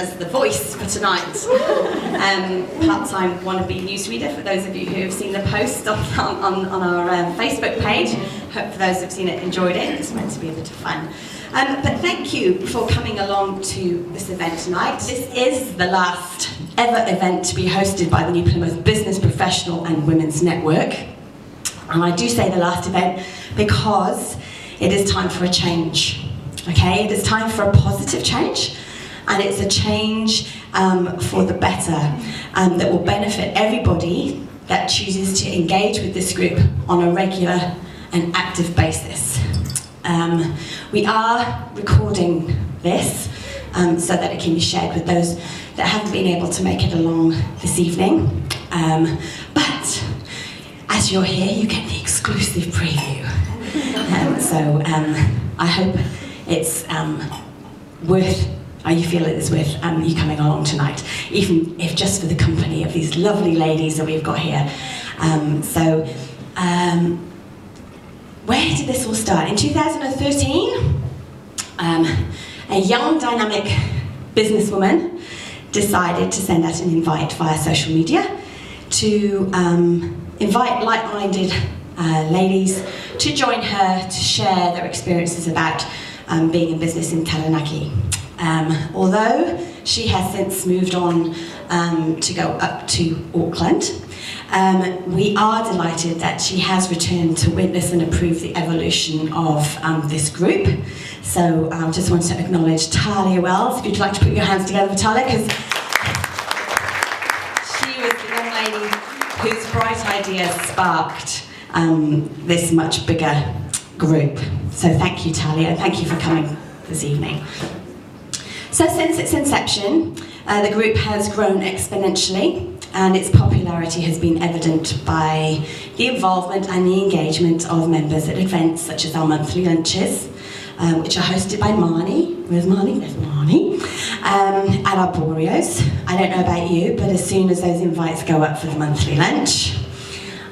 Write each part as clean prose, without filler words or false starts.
as the voice for tonight. Part-time wannabe newsreader, for those of you who have seen the post on our Facebook page. Hope for those who have seen it, enjoyed it. It's meant to be a bit of fun. But thank you for coming along to this event tonight. This is the last ever event to be hosted by the New Plymouth Business Professional and Women's Network. And I do say the last event because it is time for a change. Okay, it is time for a positive change, and it's a change for the better, that will benefit everybody that chooses to engage with this group on a regular and active basis. We are recording this so that it can be shared with those that haven't been able to make it along this evening. But as you're here, you get the exclusive preview. So I hope it's worth, you feel it is worth you coming along tonight, even if just for the company of these lovely ladies that we've got here. Where did this all start? In 2013, a young, dynamic businesswoman decided to send out an invite via social media to invite like-minded ladies to join her to share their experiences about being in business in Taranaki. Although she has since moved on to go up to Auckland, we are delighted that she has returned to witness and approve the evolution of this group. So I just want to acknowledge Talia Wells. If you'd like to put your hands together for Talia, because she was the young lady whose bright ideas sparked this much bigger group. So thank you, Talia, and thank you for coming this evening. So since its inception, the group has grown exponentially, and its popularity has been evident by the involvement and the engagement of members at events such as our monthly lunches, which are hosted by Marnie. Where's Marnie? There's Marnie. At our Boreos. I don't know about you, but as soon as those invites go up for the monthly lunch,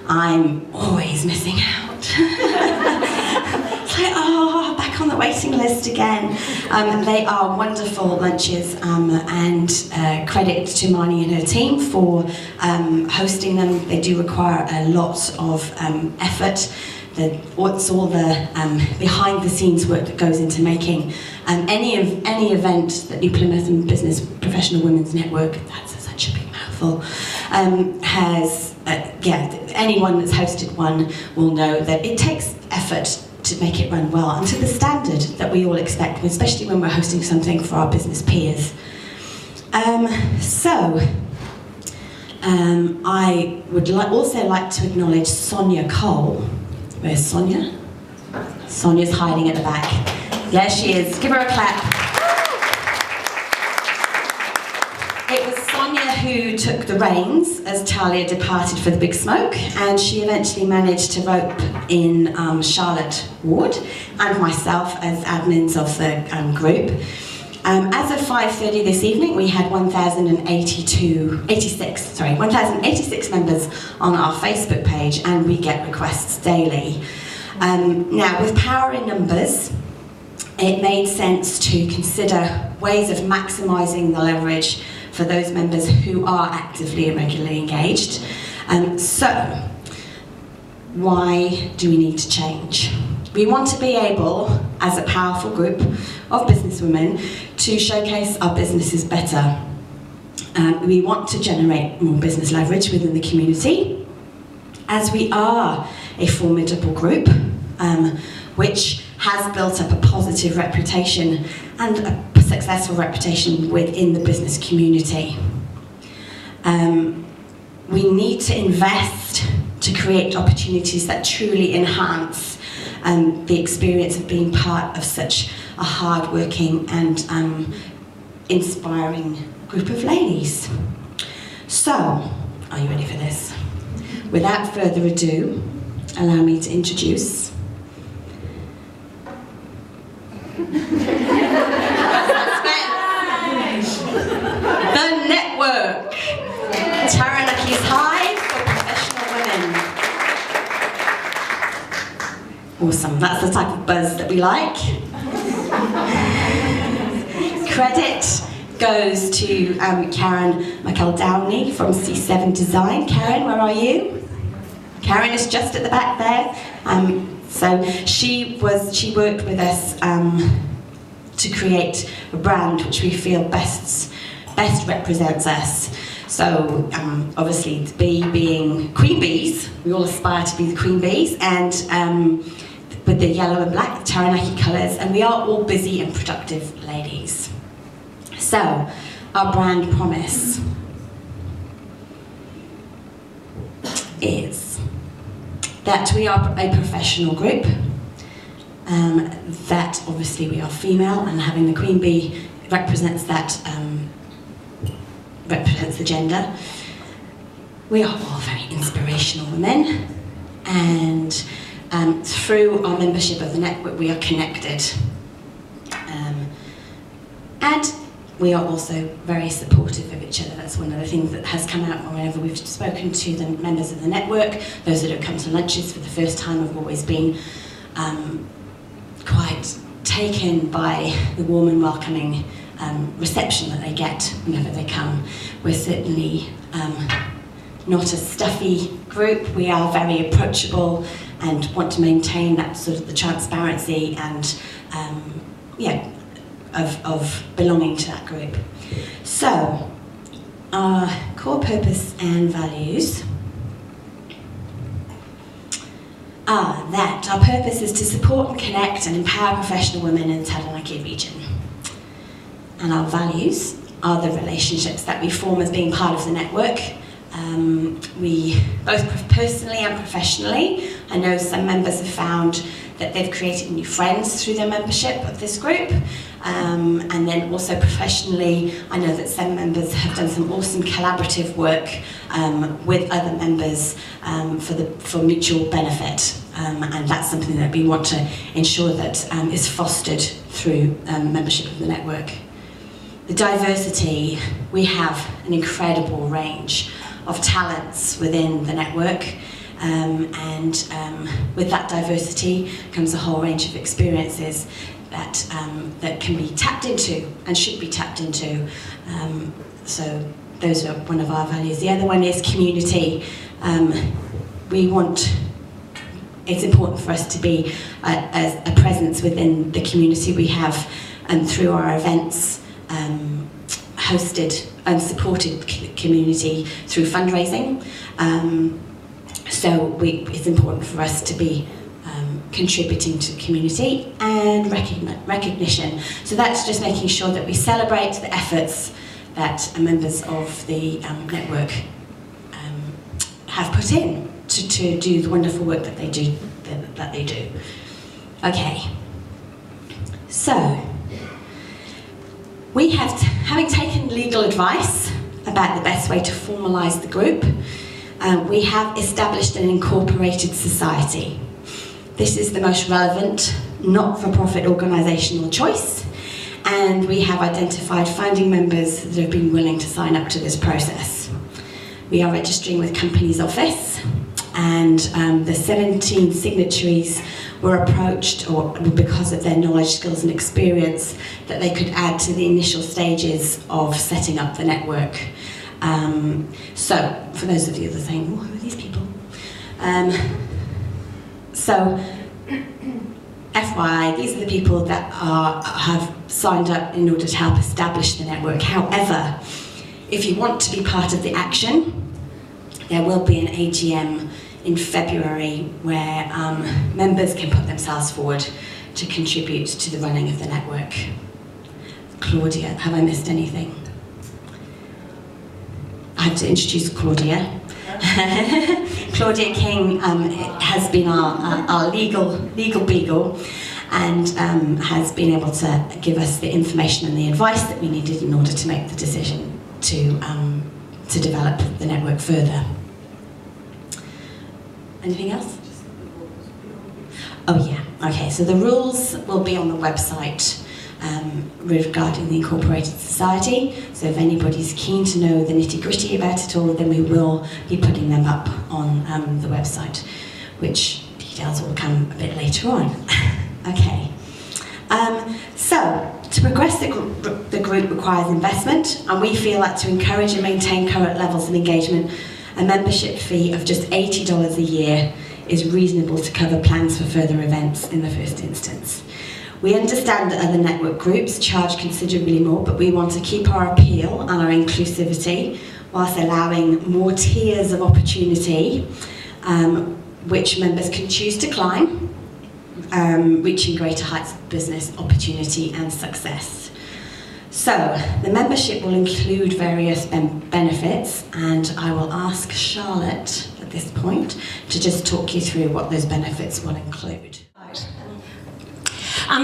I'm always missing out. It's like, oh, back on the waiting list again. They are wonderful lunches, and credit to Marnie and her team for hosting them. They do require a lot of effort. What's all the behind-the-scenes work that goes into making any event that New Plymouth and Business Professional Women's Network, that's such a big mouthful, has, anyone that's hosted one will know that it takes effort to make it run well and to the standard that we all expect, especially when we're hosting something for our business peers. I would also like to acknowledge Sonia Cole. Where's Sonia? Sonia's hiding at the back. There she is. Give her a clap. It was Sonia who took the reins as Talia departed for the big smoke, and she eventually managed to rope in Charlotte Ward and myself as admins of the group. As of 5:30 this evening, we had 1,086 members on our Facebook page, and we get requests daily. Now, with power in numbers, it made sense to consider ways of maximising the leverage for those members who are actively and regularly engaged. So, why do we need to change? We want to be able, as a powerful group of businesswomen, to showcase our businesses better. We want to generate more business leverage within the community, as we are a formidable group, which has built up a positive reputation and a successful reputation within the business community. We need to invest to create opportunities that truly enhance the experience of being part of such a hard-working and inspiring group of ladies. So, are you ready for this? Without further ado, allow me to introduce the network, Taranaki's Hive for professional women. Awesome, that's the type of buzz that we like. Credit goes to Karen McEldowney from C7 Design. Karen, where are you? Karen is just at the back there. So she worked with us to create a brand which we feel best represents us. So obviously the bee being queen bees, we all aspire to be the queen bees, and with the yellow and black Taranaki colours, and we are all busy and productive ladies. So, our brand promise is that we are a professional group, that obviously we are female, and having the queen bee represents that, represents the gender. We are all very inspirational women, and through our membership of the network we are connected. And we are also very supportive of each other. That's one of the things that has come out whenever we've spoken to the members of the network. Those that have come to lunches for the first time have always been quite taken by the warm and welcoming reception that they get whenever they come. We're certainly not a stuffy group. We are very approachable and want to maintain that sort of the transparency and of belonging to that group. So, our core purpose and values are that our purpose is to support and connect and empower professional women in the Taranaki region. And our values are the relationships that we form as being part of the network. We, both personally and professionally, I know some members have found that they've created new friends through their membership of this group. And then also professionally, I know that some members have done some awesome collaborative work with other members for mutual benefit. And that's something that we want to ensure that is fostered through membership of the network. The diversity, we have an incredible range of talents within the network, and with that diversity comes a whole range of experiences that can be tapped into and should be tapped into. So those are one of our values. The other one is community. It's important for us to be a presence within the community we have, and through our events, hosted and supported community through fundraising. So it's important for us to be contributing to the community, and recognition. So that's just making sure that we celebrate the efforts that members of the network have put in to do the wonderful work that they do. Okay. So we have, having taken legal advice about the best way to formalise the group, we have established an incorporated society. This is the most relevant not-for-profit organisational choice, and we have identified founding members that have been willing to sign up to this process. We are registering with Companies Office, and the 17 signatories were approached because of their knowledge, skills and experience that they could add to the initial stages of setting up the network. So, for those of you that are saying, well, who are these people? So, FYI, these are the people that have signed up in order to help establish the network. However, if you want to be part of the action, there will be an AGM in February where members can put themselves forward to contribute to the running of the network. Claudia, have I missed anything? I have to introduce Claudia. Claudia King has been our legal beagle, and has been able to give us the information and the advice that we needed in order to make the decision to develop the network further. Anything else? Oh yeah, okay, so the rules will be on the website regarding the Incorporated Society, so if anybody's keen to know the nitty-gritty about it all, then we will be putting them up on the website, which details will come a bit later on. Okay, so To progress the group requires investment, and we feel that to encourage and maintain current levels of engagement, a membership fee of just $80 a year is reasonable to cover plans for further events in the first instance. We understand that other network groups charge considerably more, but we want to keep our appeal and our inclusivity whilst allowing more tiers of opportunity which members can choose to climb, reaching greater heights of business opportunity and success. So, the membership will include various benefits, and I will ask Charlotte at this point to just talk you through what those benefits will include.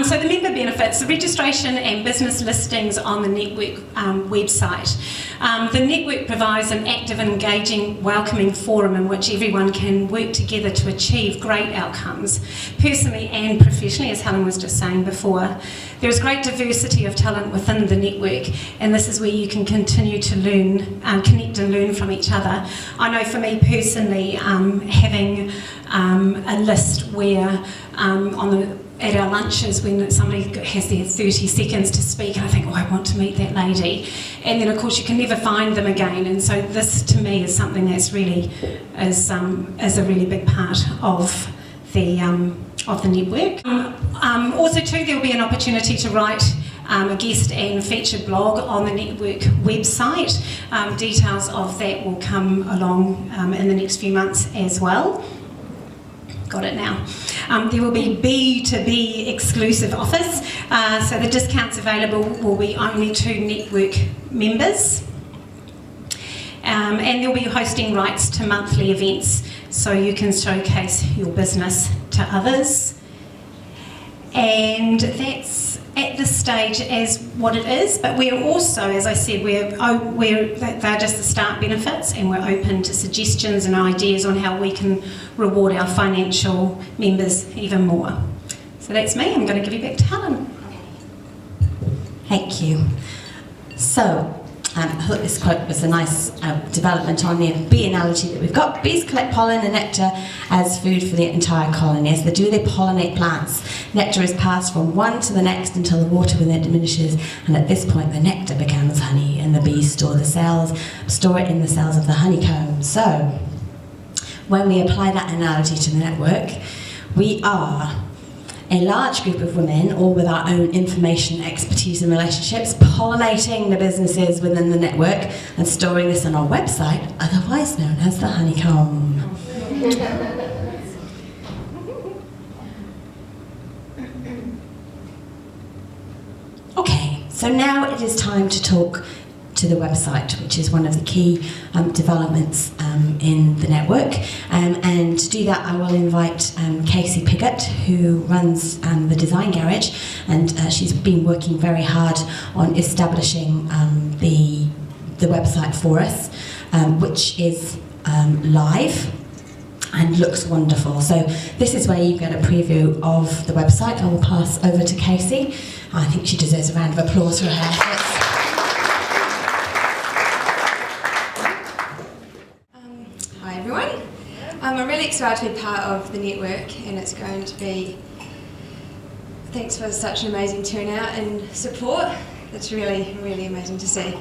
So the member benefits, the registration and business listings on the network website. The network provides an active, engaging, welcoming forum in which everyone can work together to achieve great outcomes, personally and professionally, as Helen was just saying before. There is great diversity of talent within the network, and this is where you can continue to learn, connect and learn from each other. I know for me personally, having a list where at our lunches when somebody has their 30 seconds to speak, I think, oh, I want to meet that lady. And then, of course, you can never find them again. And so this, to me, is something that's really is a really big part of the network. Also, too, there will be an opportunity to write a guest and featured blog on the network website. Details of that will come along in the next few months as well. Got it now. There will be B2B exclusive offers, so the discounts available will be only to network members. And they'll be hosting rights to monthly events, so you can showcase your business to others. And that's at this stage as what it is, but we're also, as I said, they're just the start benefits, and we're open to suggestions and ideas on how we can reward our financial members even more. So that's me. I'm going to give you back to Helen. Thank you. So, I thought this quote was a nice development on the bee analogy that we've got. Bees collect pollen and nectar as food for the entire colony. As they do, they pollinate plants. Nectar is passed from one to the next until the water within it diminishes, and at this point the nectar becomes honey, and the bees store it in the cells of the honeycomb. So, when we apply that analogy to the network, we are a large group of women, all with our own information, expertise and relationships, pollinating the businesses within the network and storing this on our website, otherwise known as the honeycomb. Okay, so now it is time to talk to the website, which is one of the key developments in the network. And to do that, I will invite Casey Piggott, who runs the Design Garage, and she's been working very hard on establishing the website for us, which is live and looks wonderful. So this is where you get a preview of the website. I will pass over to Casey. I think she deserves a round of applause for her efforts. I'm really excited to be part of the network, and it's going to be, thanks for such an amazing turnout and support. It's really, really amazing to see.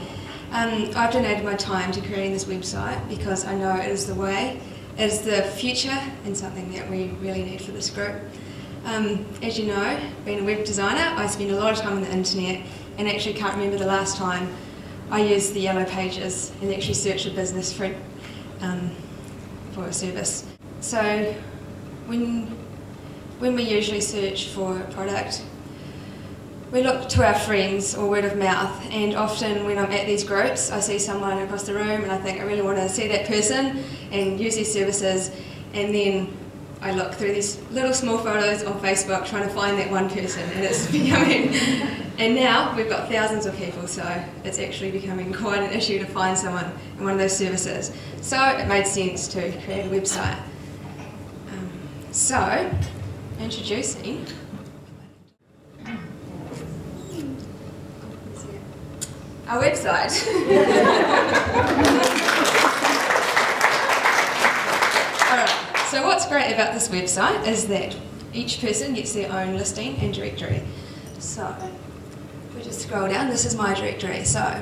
I've donated my time to creating this website because I know it is the way, it is the future, and something that we really need for this group. As you know, being a web designer, I spend a lot of time on the internet, and actually can't remember the last time I used the yellow pages and actually searched a business for a service. So when we usually search for a product, we look to our friends or word of mouth, and often when I'm at these groups I see someone across the room and I think I really want to see that person and use their services, and then I look through these little small photos on Facebook trying to find that one person, and it's becoming, and now we've got thousands of people, so it's actually becoming quite an issue to find someone in one of those services. So it made sense to create a website. So, introducing our website. Alright, so what's great about this website is that each person gets their own listing and directory. So, we just scroll down, this is my directory. So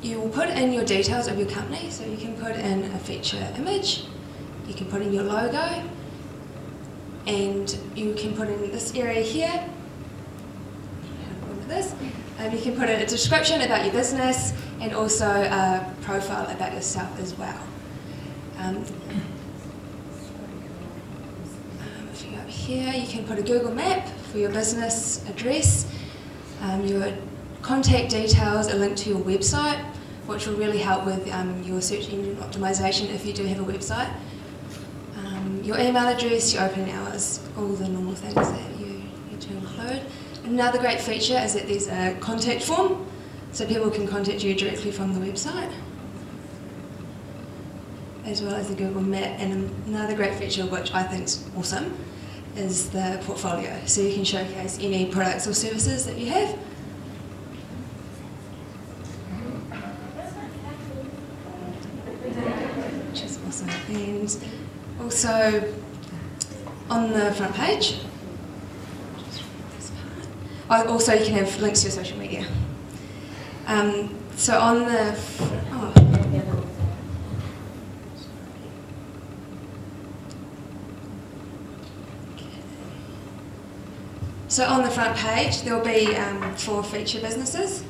you will put in your details of your company. So you can put in a feature image, you can put in your logo, and you can put in this area here. This. You can put in a description about your business and also a profile about yourself as well. If you go up here, you can put a Google map for your business address, your contact details, a link to your website, which will really help with your search engine optimization if you do have a website. Your email address, your opening hours, all the normal things that you need to include. Another great feature is that there's a contact form, so people can contact you directly from the website, as well as the Google Map. And another great feature, which I think is awesome, is the portfolio. So you can showcase any products or services that you have. Which is awesome. And also on the front page, also you can have links to your social media. So on the front page there will be 4 feature businesses,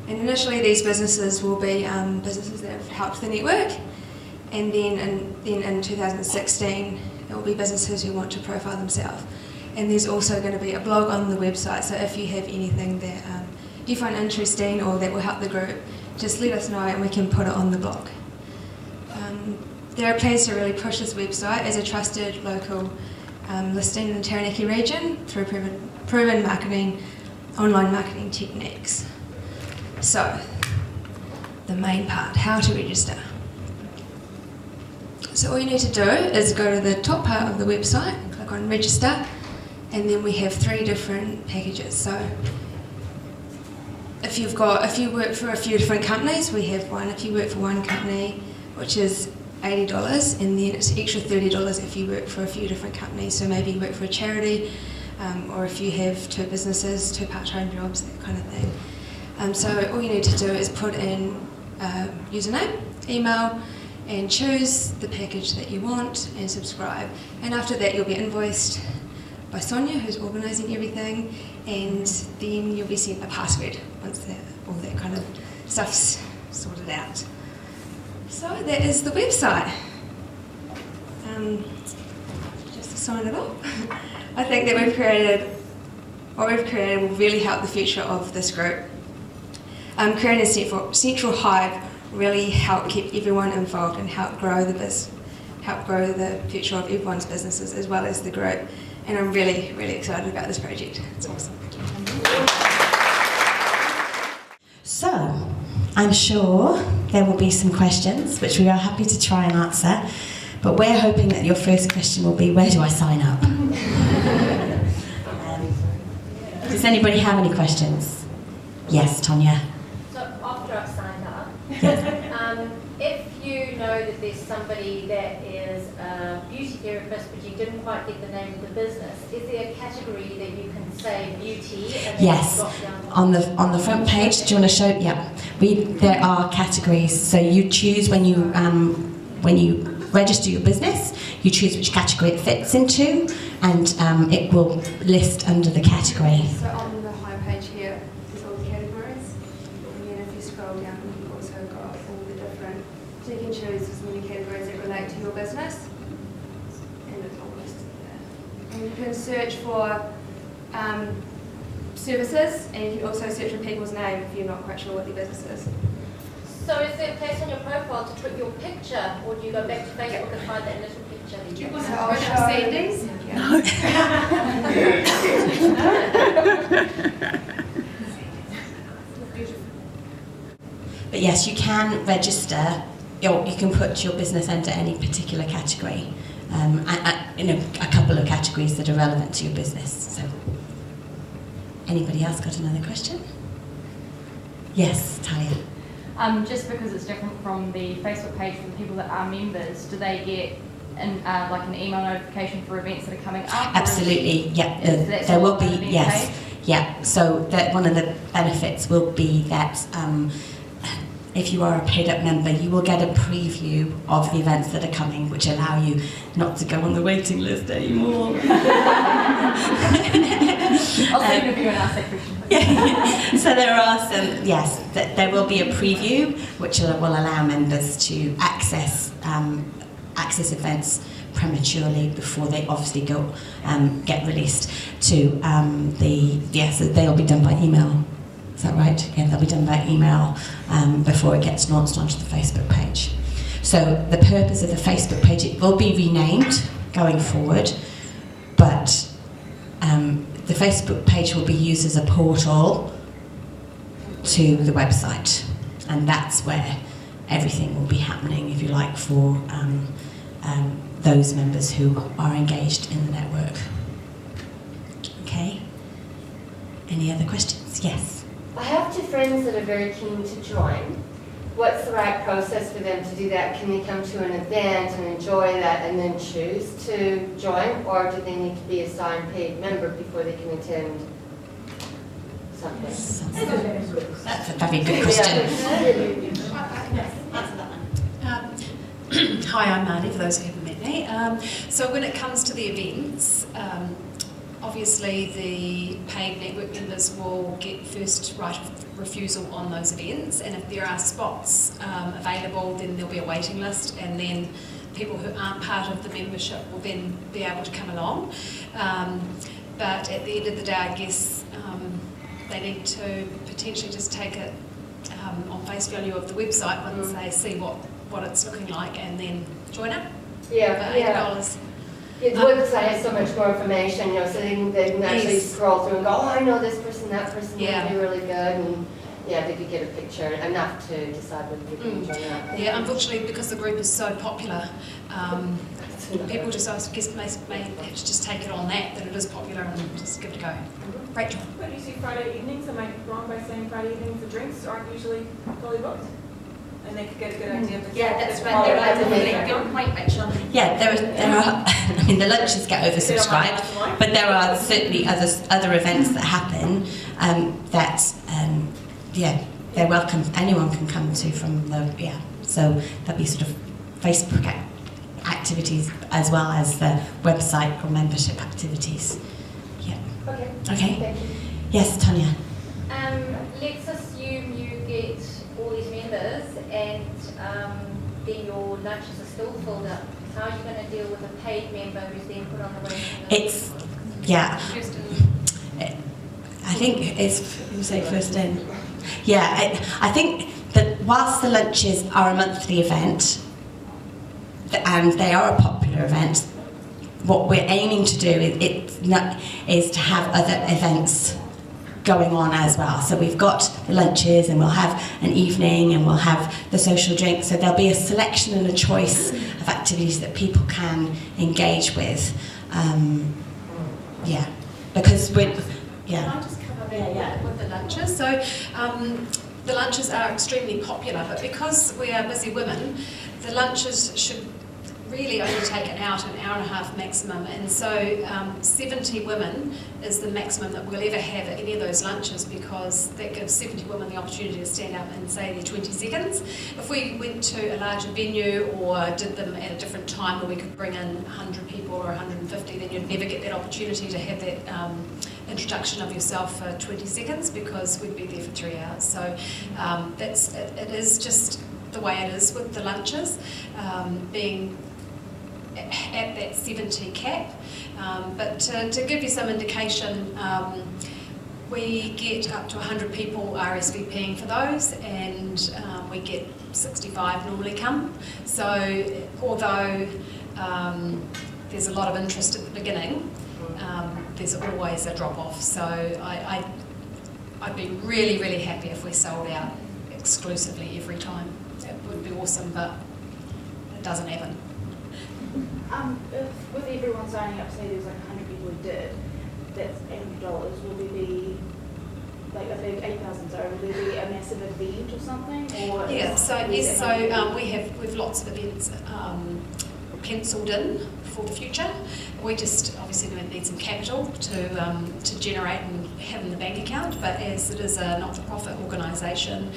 and initially these businesses will be businesses that have helped the network, and then in 2016 it will be businesses who want to profile themselves. And there's also going to be a blog on the website, so if you have anything that you find interesting or that will help the group, just let us know and we can put it on the blog. There are plans to really push this website as a trusted local listing in the Taranaki region through proven online marketing techniques. So, the main part, how to register. So all you need to do is go to the top part of the website and click on register. And then we have 3 different packages. So if you work for a few different companies, we have one. If you work for one company, which is $80, and then it's extra $30 if you work for a few different companies. So maybe you work for a charity, or if you have 2 businesses, 2 part-time jobs, that kind of thing. So all you need to do is put in username, email, and choose the package that you want and subscribe. And after that, you'll be invoiced by Sonia, who's organising everything, and then you'll be sent a password once all that kind of stuff's sorted out. So that is the website. Just to sign it off, I think that what we've created will really help the future of this group. Creating a central hive really help keep everyone involved and help grow the future of everyone's businesses as well as the group. And I'm really, really excited about this project. It's awesome. So, I'm sure there will be some questions, which we are happy to try and answer, but we're hoping that your first question will be, where do I sign up? Does anybody have any questions? Yes, Tonya. So after I've signed up, Yes. if you know that there's somebody that is a beauty therapist but you didn't quite get the name of the business, is there a category that you can say beauty and then Yes, drop down? on the front page, do you want to show? Yeah, there are categories. So you choose when you register your business, you choose which category it fits into, and it will list under the category. So on the home page here, there's all the categories, and then if you scroll down, you've also got all the different, so you can choose as many categories that relate to your business, and it's all listed there. And you can search for services, and you can also search for people's name if you're not quite sure what their business is. So is there a place on your profile to put your picture, or do you go back to Facebook and find that little picture? Do you want to see these? But yes, you can register, or you can put your business under any particular category, a couple of categories that are relevant to your business. So, anybody else got another question? Yes, Talia. Just because it's different from the Facebook page for the people that are members, do they get like an email notification for events that are coming up? Absolutely, yeah. That's There all will be, on the main yes. page? Yeah, so that one of the benefits will be that if you are a paid up member, you will get a preview of the events that are coming, which allow you not to go on the waiting list anymore. I'll send you and ask that question. So there are some, yes, there will be a preview which will allow members to access events prematurely before they obviously go get released to so they'll be done by email. Is that right? Yeah, they'll be done by email before it gets launched onto the Facebook page. So the purpose of the Facebook page, it will be renamed going forward, but the Facebook page will be used as a portal to the website, and that's where everything will be happening, if you like, for those members who are engaged in the network. Okay. Any other questions? Yes. I have two friends that are very keen to join. What's the right process for them to do that? Can they come to an event and enjoy that and then choose to join, or do they need to be a signed paid member before they can attend something? That's a very good question. Hi, I'm Marty, for those who haven't met me. So when it comes to the events, obviously the paid network members will get first right of refusal on those events, and if there are spots available, then there'll be a waiting list, and then people who aren't part of the membership will then be able to come along. But at the end of the day, I guess they need to potentially just take it on face value of the website once they see what it's looking like, and then join up. Yeah, $8. The website has so much more information, so they can actually Yes. scroll through and go, oh, I know this person, that person Yeah. would be really good, and they could get a picture, enough to decide whether you can join or not. Yeah, unfortunately, because the group is so popular, people just, I guess, may have to just take it on that it is popular, and just give it a go. Rachel. But you see Friday evenings, am I wrong by saying Friday evenings the drinks aren't usually fully booked? And they could get a good idea of the That's right. There are definitely good point, Rachel. Yeah, there are. I mean, the lunches get oversubscribed, but there are certainly other events that happen they're welcome. Anyone can come to from the So there'll be sort of Facebook activities as well as the website or membership activities. Yeah. Okay. Okay. Thank you. Yes, Tanya. Let's assume you get all these members and then your lunches are still filled up. How are you going to deal with a paid member who's then put on the waiting list? I think it's, you say first in. Yeah, I think that whilst the lunches are a monthly event, and they are a popular event, what we're aiming to do is to have other events going on as well. So we've got the lunches, and we'll have an evening, and we'll have the social drinks. So there'll be a selection and a choice of activities that people can engage with. Because Can I just come up with the lunches? So the lunches are extremely popular, but because we are busy women, the lunches should really only take an hour to an hour and a half maximum, and so 70 women is the maximum that we'll ever have at any of those lunches, because that gives 70 women the opportunity to stand up and say their 20 seconds. If we went to a larger venue or did them at a different time where we could bring in 100 people or 150, then you'd never get that opportunity to have that introduction of yourself for 20 seconds, because we'd be there for 3 hours. So it is just the way it is with the lunches, being at that 70 cap. But to give you some indication, we get up to 100 people RSVPing for those, and we get 65 normally come. So although there's a lot of interest at the beginning, there's always a drop-off. So I'd be really, really happy if we sold out exclusively every time. It would be awesome, but it doesn't happen. If with everyone signing up, say there's like 100 people who did, that's $800. Will there be, like if there's 8,000, sorry, will there be a massive event or something? Or Yeah, so yes, so we've lots of events penciled in for the future. We just obviously need some capital to generate and have in the bank account, but as it is a not-for-profit organisation,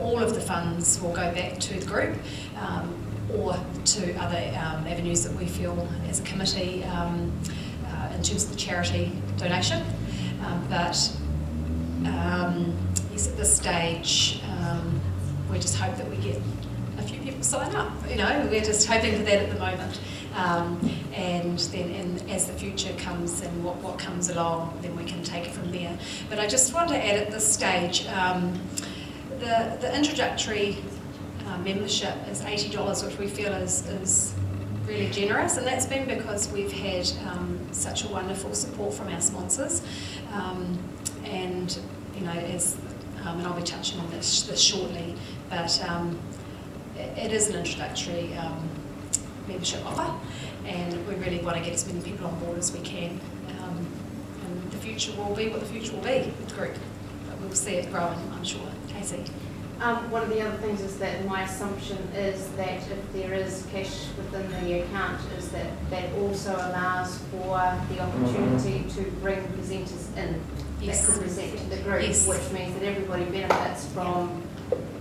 all of the funds will go back to the group or to other avenues that we feel as a committee in terms of the charity donation. But yes, at this stage, we just hope that we get a few people sign up. We're just hoping for that at the moment. And then as the future comes and what comes along, then we can take it from there. But I just want to add at this stage, the introductory membership is $80, which we feel is really generous, and that's been because we've had such a wonderful support from our sponsors. And I'll be touching on this shortly, but it is an introductory membership offer, and we really want to get as many people on board as we can. And the future will be what the future will be with the group, but we'll see it growing, I'm sure. Casey? One of the other things is that my assumption is that if there is cash within the account, is that also allows for the opportunity to bring presenters in that could present to the group, which means that everybody benefits from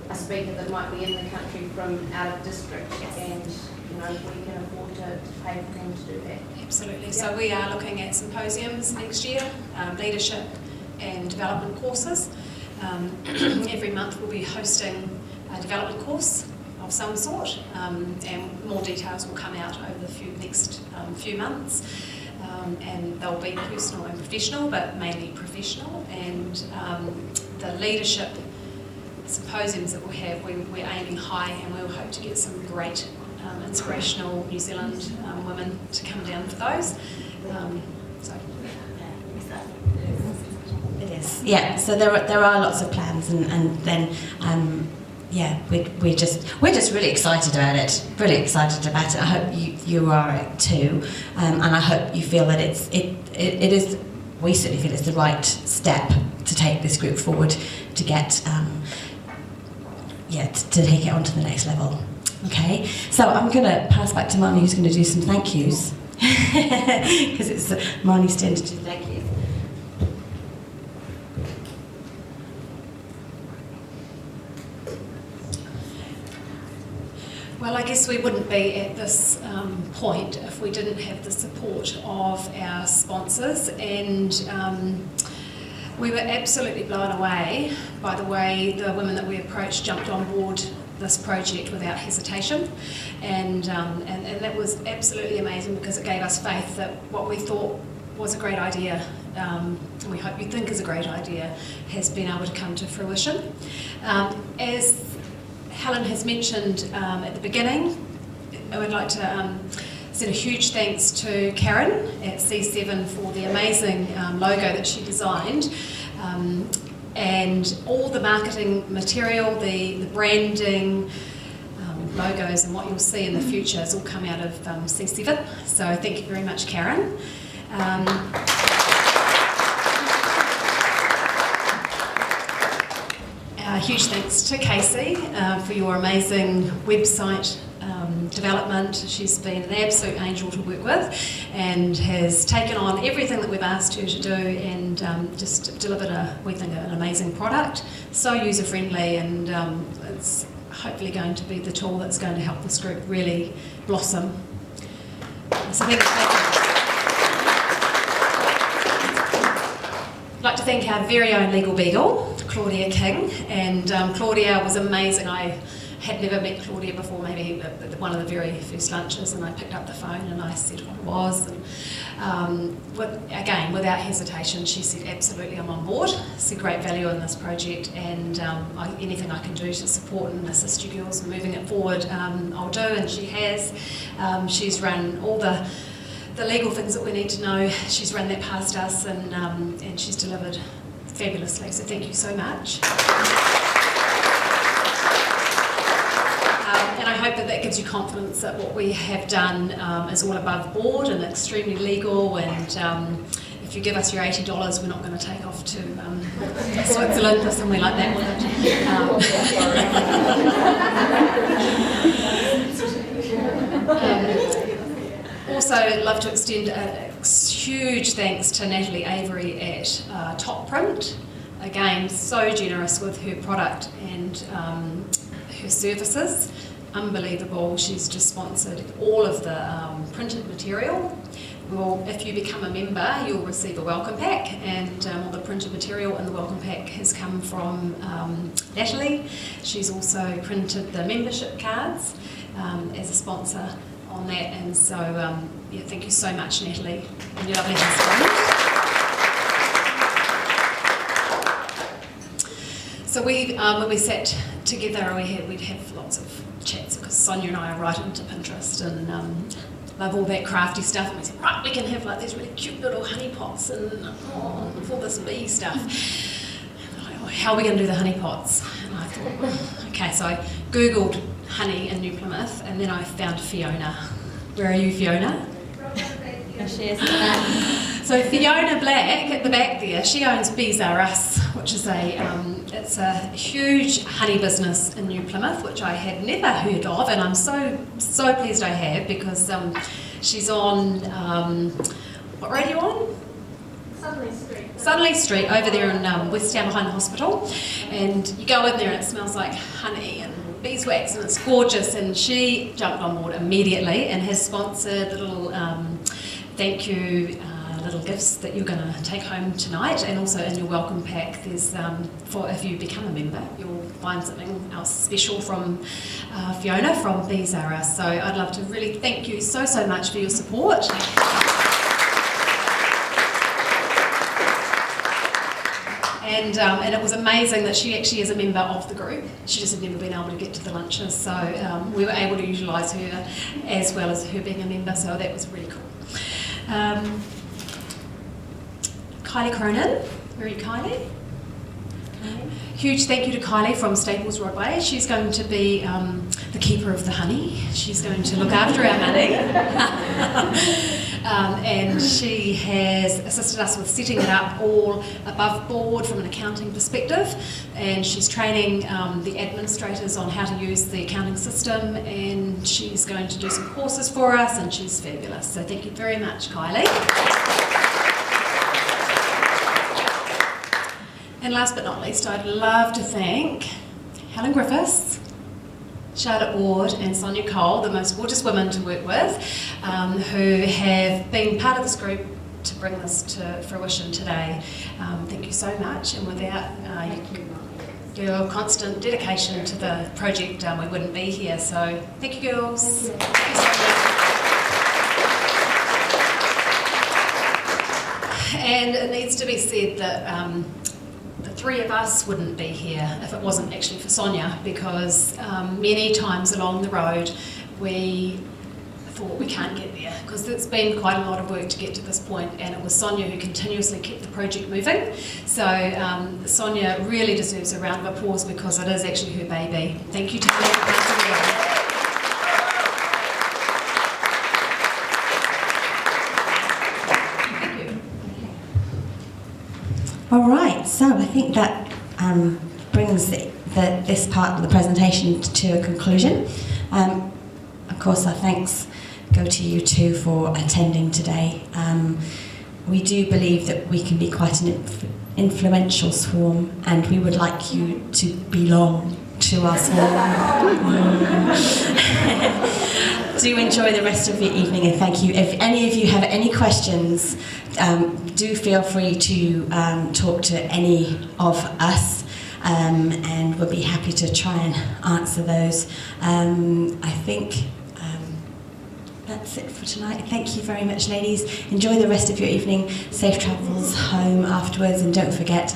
a speaker that might be in the country from out of district, and we can afford to pay for them to do that. Absolutely. So we are looking at symposiums next year, leadership and development courses. Every month we'll be hosting a development course of some sort, and more details will come out over the next few months. And they'll be personal and professional, but mainly professional. And the leadership symposiums that we'll have, we're aiming high, and we'll hope to get some great inspirational New Zealand women to come down for those. It is. Yeah. So there are lots of plans, and then we're just really excited about it. Really excited about it. I hope you are too, and I hope you feel that it is. We certainly feel it's the right step to take this group forward to get to take it on to the next level. Okay, so I'm going to pass back to Marnie, who's going to do some thank yous, because it's Marnie's turn to do thank yous. Well, I guess we wouldn't be at this point if we didn't have the support of our sponsors, and we were absolutely blown away by the way the women that we approached jumped on board this project without hesitation, and that was absolutely amazing, because it gave us faith that what we thought was a great idea, and we hope you think is a great idea, has been able to come to fruition. As Helen has mentioned at the beginning, I would like to send a huge thanks to Karen at C7 for the amazing logo that she designed. And all the marketing material, the branding, logos, and what you'll see in the future has all come out of C7. So thank you very much, Karen. Huge thanks to Casey for your amazing website development. She's been an absolute angel to work with, and has taken on everything that we've asked her to do, and just delivered we think an amazing product, so user friendly, and it's hopefully going to be the tool that's going to help this group really blossom. So thank you. I'd like to thank our very own legal beagle, Claudia King, and Claudia was amazing. I had never met Claudia before, maybe at one of the very first lunches, and I picked up the phone and I said what it was, and again, without hesitation, she said, absolutely, I'm on board, see great value in this project, and anything I can do to support and assist you girls in moving it forward, I'll do, and she has. She's run all the legal things that we need to know. She's run that past us, and she's delivered fabulously, so thank you so much. And I hope that gives you confidence that what we have done is all above board and extremely legal, and if you give us your $80, we're not going to take off to Switzerland or somewhere like that with it. also love to extend a huge thanks to Natalie Avery at Top Print. Again, so generous with her product and her services. Unbelievable. She's just sponsored all of the printed material. Well, if you become a member, you'll receive a welcome pack, and all the printed material in the welcome pack has come from Natalie. She's also printed the membership cards as a sponsor on that, and so yeah, thank you so much, Natalie, and your lovely husband. So when we sat together, we'd have lots of chats, because Sonia and I are right into Pinterest and love all that crafty stuff, and we said, right, we can have like these really cute little honey pots and all this bee stuff. And like, oh, how are we going to do the honey pots? And I thought, okay, so I googled honey in New Plymouth, and then I found Fiona. Where are you, Fiona? So Fiona Black at the back there, she owns Bees R Us, which is it's a huge honey business in New Plymouth, which I had never heard of, and I'm so pleased I have, because she's on what radio on? Suddenly Street over there in West Town behind the hospital, and you go in there and it smells like honey and beeswax, and it's gorgeous, and she jumped on board immediately and has sponsored little thank you little gifts that you're going to take home tonight, and also in your welcome pack there's for if you become a member you'll find something else special from Fiona from Bees R Us. So I'd love to really thank you so much for your support. And it was amazing that she actually is a member of the group. She just had never been able to get to the lunches, so we were able to utilise her as well as her being a member, so that was really cool. Kylie Cronin, where are you, Kylie? Huge thank you to Kylie from Staples Broadway. She's going to be the keeper of the honey. She's going to look after our money. And she has assisted us with setting it up all above board from an accounting perspective, and she's training the administrators on how to use the accounting system, and she's going to do some courses for us, and she's fabulous. So thank you very much, Kylie. And last but not least, I'd love to thank Helen Griffiths, Charlotte Ward and Sonia Cole, the most gorgeous women to work with, who have been part of this group to bring this to fruition today. Thank you so much, and without your constant dedication to the project, we wouldn't be here. So thank you, girls. Thank you so much. And it needs to be said that the three of us wouldn't be here if it wasn't actually for Sonia, because many times along the road we thought we can't get there, because it's been quite a lot of work to get to this point, and it was Sonia who continuously kept the project moving. So Sonia really deserves a round of applause, because it is actually her baby. Thank you to her for passing it on. All right, so I think that brings this part of the presentation to a conclusion. Of course, our thanks go to you two for attending today. We do believe that we can be quite an influential swarm, and we would like you to belong to our swarm. Do enjoy the rest of your evening, and thank you. If any of you have any questions, do feel free to talk to any of us, and we'll be happy to try and answer those. I think that's it for tonight. Thank you very much, ladies. Enjoy the rest of your evening. Safe travels home afterwards, and don't forget,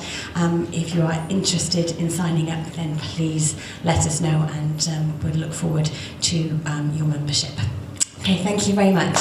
if you are interested in signing up, then please let us know, and we'll look forward to your membership. Okay, thank you very much.